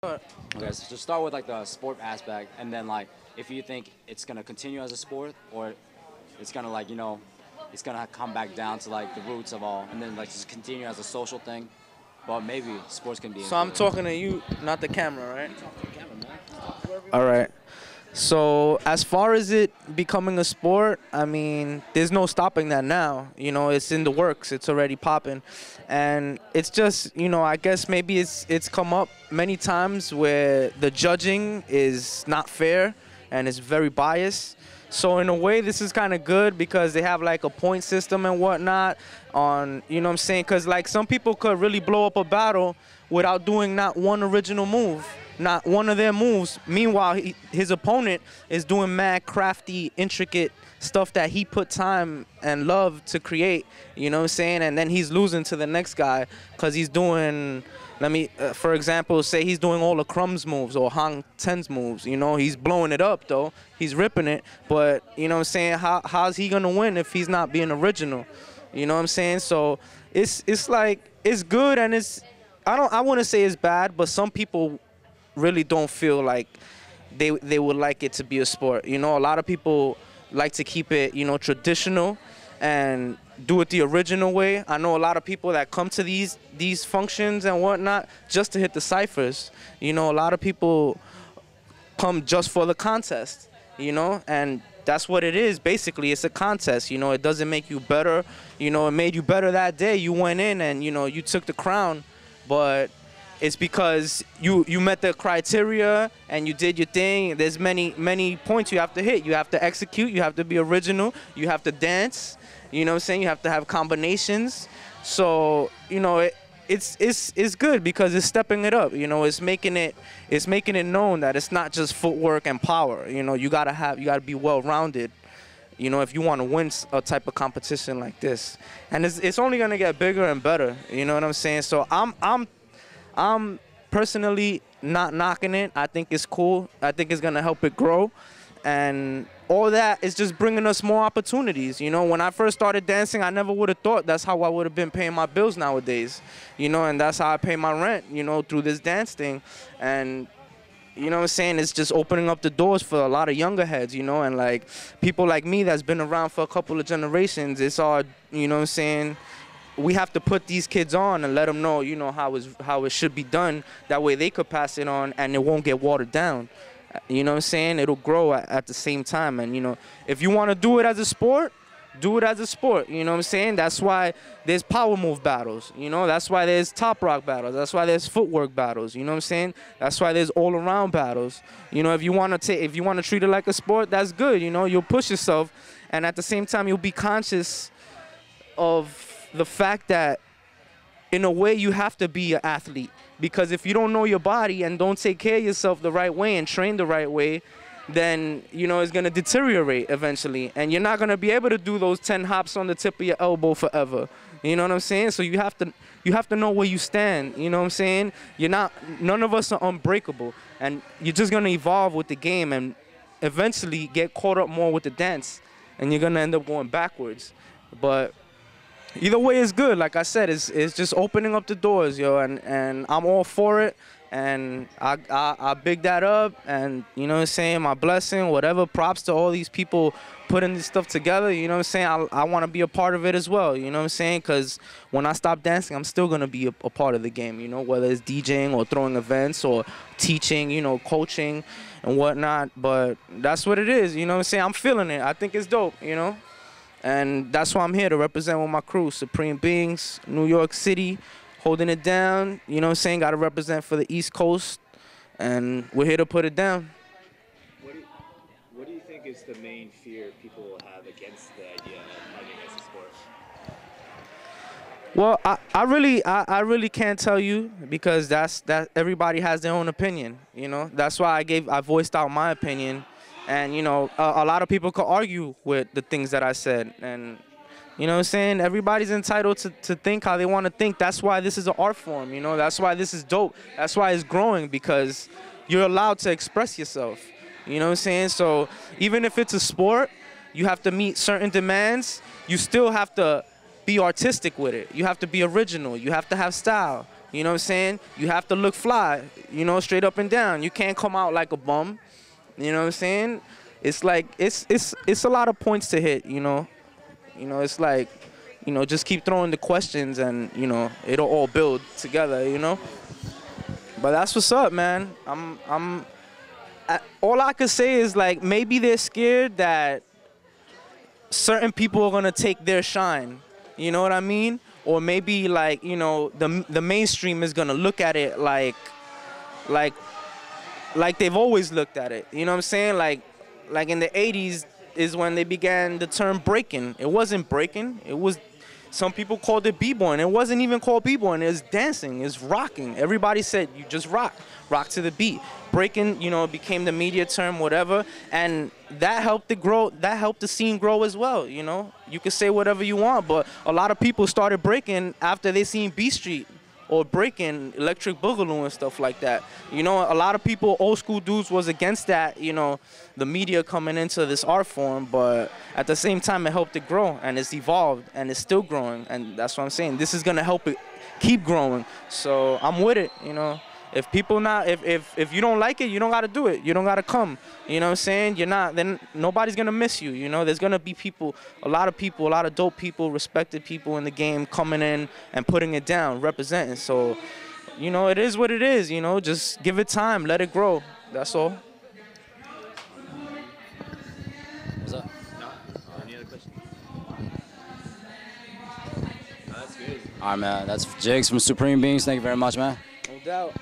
Okay, so just start with like the sport aspect, and then like if you think it's gonna continue as a sport or it's gonna like it's gonna come back down to like the roots of all, and then like just continue as a social thing. But maybe sports can be. So I'm talking to you, not the camera, right? All right. So as far as it becoming a sport, I mean, there's no stopping that now. You know, it's in the works. It's already popping. And it's just, I guess maybe it's come up many times where the judging is not fair and it's very biased. So in a way, this is kind of good because they have like a point system and whatnot on, you know what I'm saying? Because like some people could really blow up a battle without doing not one original move, not one of their moves. Meanwhile, his opponent is doing mad crafty, intricate stuff that he put time and love to create, you know what I'm saying? And then he's losing to the next guy because he's doing, for example, say he's doing all the Crumbs moves or Hang Ten's moves, he's blowing it up though, he's ripping it, but you know what I'm saying, how's he gonna win if he's not being original? You know what I'm saying? So it's like, it's good and I wouldn't say it's bad, but some people really don't feel like they would like it to be a sport. A lot of people like to keep it, traditional and do it the original way. I know a lot of people that come to these functions and whatnot just to hit the ciphers. A lot of people come just for the contest, and that's what it is. Basically, it's a contest. It doesn't make you better. It made you better that day. You went in and, you took the crown, but it's because you met the criteria and you did your thing. There's many points you have to hit. You have to execute. You have to be original. You have to dance. You know what I'm saying? You have to have combinations. So it's good because it's stepping it up. It's making it known that it's not just footwork and power. You gotta be well-rounded. If you want to win a type of competition like this, and it's only gonna get bigger and better. You know what I'm saying? So I'm personally not knocking it. I think it's cool. I think it's going to help it grow. And all that is just bringing us more opportunities. When I first started dancing, I never would have thought that's how I would have been paying my bills nowadays. And that's how I pay my rent, through this dance thing. And, you know what I'm saying, it's just opening up the doors for a lot of younger heads, and like people like me that's been around for a couple of generations. It's all, you know what I'm saying, we have to put these kids on and let them know, how it should be done. That way they could pass it on and it won't get watered down. You know what I'm saying? It'll grow at the same time. And, if you want to do it as a sport, do it as a sport. You know what I'm saying? That's why there's power move battles. That's why there's top rock battles. That's why there's footwork battles. You know what I'm saying? That's why there's all around battles. If you want to treat it like a sport, that's good. You'll push yourself. And at the same time, you'll be conscious of the fact that in a way you have to be an athlete, because if you don't know your body and don't take care of yourself the right way and train the right way, then it's going to deteriorate eventually, and you're not going to be able to do those 10 hops on the tip of your elbow forever. You know what I'm saying? So you have to know where you stand. You know what I'm saying? None of us are unbreakable, and you're just going to evolve with the game and eventually get caught up more with the dance, and you're going to end up going backwards. But either way is good. Like I said, it's just opening up the doors, yo, and I'm all for it, and I big that up, and you know what I'm saying, my blessing, whatever, props to all these people putting this stuff together. You know what I'm saying? I want to be a part of it as well, you know what I'm saying? Because when I stop dancing, I'm still going to be a part of the game, whether it's DJing or throwing events or teaching, coaching and whatnot. But that's what it is, you know what I'm saying? I'm feeling it. I think it's dope, And that's why I'm here to represent with my crew, Supreme Beings, New York City, holding it down. You know what I'm saying? Got to represent for the East Coast, and we're here to put it down. What do you think is the main fear people will have against the idea of fighting as a sport? Well, I really can't tell you, because that everybody has their own opinion. That's why I voiced out my opinion. And, a lot of people could argue with the things that I said. And, you know what I'm saying? Everybody's entitled to think how they want to think. That's why this is an art form, That's why this is dope. That's why it's growing, because you're allowed to express yourself. You know what I'm saying? So even if it's a sport, you have to meet certain demands. You still have to be artistic with it. You have to be original. You have to have style. You know what I'm saying? You have to look fly, you know, straight up and down. You can't come out like a bum. You know what I'm saying? It's like it's a lot of points to hit, you know. You know, it's like, you know, just keep throwing the questions and, you know, it'll all build together, you know? But that's what's up, man. All I could say is, like, maybe they're scared that certain people are gonna take their shine. You know what I mean? Or maybe, like, you know, the mainstream is gonna look at it like they've always looked at it. You know what I'm saying? Like in the 80s is when they began the term breaking. It wasn't breaking. It was, some people called it b-boying. It wasn't even called b-boying. It was dancing. It's rocking. Everybody said you just rock to the beat. Breaking, you know, became the media term, whatever, and that helped it grow. That helped the scene grow as well. You know, you could say whatever you want, but a lot of people started breaking after they seen B Street or breaking Electric Boogaloo and stuff like that. You know, a lot of people, old school dudes, was against that, you know, the media coming into this art form, but at the same time, it helped it grow, and it's evolved, and it's still growing, and that's what I'm saying. This is gonna help it keep growing, so I'm with it, you know. If people not, if you don't like it, you don't gotta do it. You don't gotta come. You know what I'm saying? You're not, then nobody's gonna miss you. You know, there's gonna be people, a lot of dope people, respected people in the game coming in and putting it down, representing. So, you know, it is what it is. You know, just give it time, let it grow. That's all. What's up? No? Any other questions? No, that's good. All right, man. That's Jiggz from Supreme Beings. Thank you very much, man. No doubt.